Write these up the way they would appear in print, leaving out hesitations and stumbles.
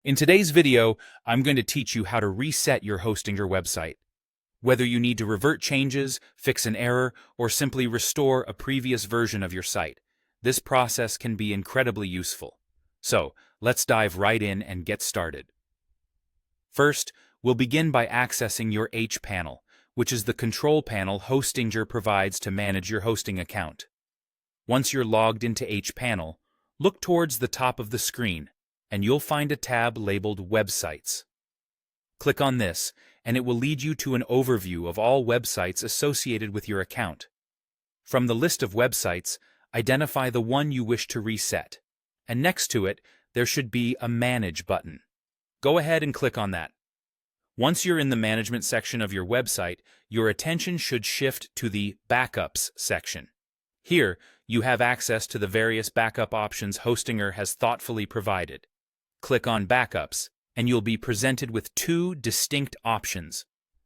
In today's video, I'm going to teach you how to reset your Hostinger website. Whether you need to revert changes, fix an error, or simply restore a previous version of your site, this process can be incredibly useful. So, let's dive right in and get started. First, we'll begin by accessing your hPanel, which is the control panel Hostinger provides to manage your hosting account. Once you're logged into hPanel, look towards the top of the screen, and you'll find a tab labeled Websites. Click on this, and it will lead you to an overview of all websites associated with your account. From the list of websites, identify the one you wish to reset, and next to it, there should be a Manage button. Go ahead and click on that. Once you're in the management section of your website, your attention should shift to the Backups section. Here, you have access to the various backup options Hostinger has thoughtfully provided. Click on Backups, and you'll be presented with two distinct options: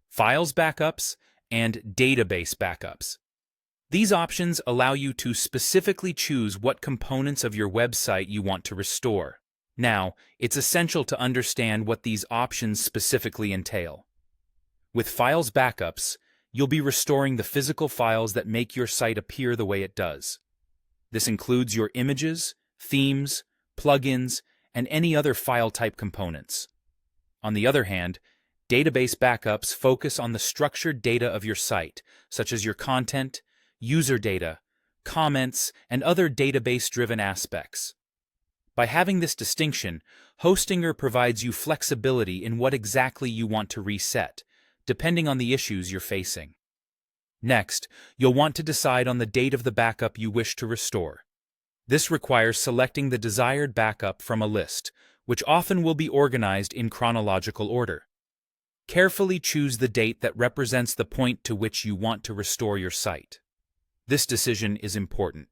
Files Backups and Database Backups. These options allow you to specifically choose what components of your website you want to restore. Now, it's essential to understand what these options specifically entail. With Files Backups, you'll be restoring the physical files that make your site appear the way it does. This includes your images, themes, plugins, and any other file type components. On the other hand, database backups focus on the structured data of your site, such as your content, user data, comments, and other database-driven aspects. By having this distinction, Hostinger provides you flexibility in what exactly you want to reset, depending on the issues you're facing. Next, you'll want to decide on the date of the backup you wish to restore. This requires selecting the desired backup from a list, which often will be organized in chronological order. Carefully choose the date that represents the point to which you want to restore your site. This decision is important.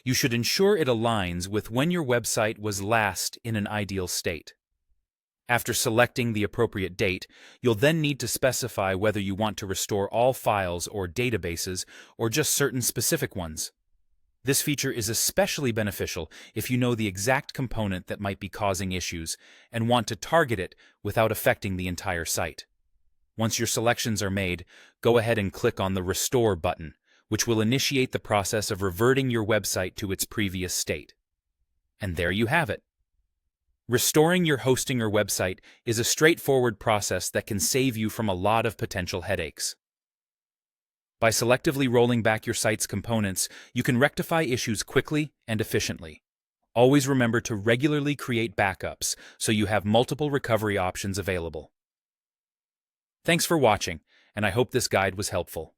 You should ensure it aligns with when your website was last in an ideal state. After selecting the appropriate date, you'll then need to specify whether you want to restore all files or databases or just certain specific ones. This feature is especially beneficial if you know the exact component that might be causing issues and want to target it without affecting the entire site. Once your selections are made, go ahead and click on the Restore button, which will initiate the process of reverting your website to its previous state. And there you have it. Restoring your Hostinger website is a straightforward process that can save you from a lot of potential headaches. By selectively rolling back your site's components, you can rectify issues quickly and efficiently. Always remember to regularly create backups so you have multiple recovery options available. Thanks for watching, and I hope this guide was helpful.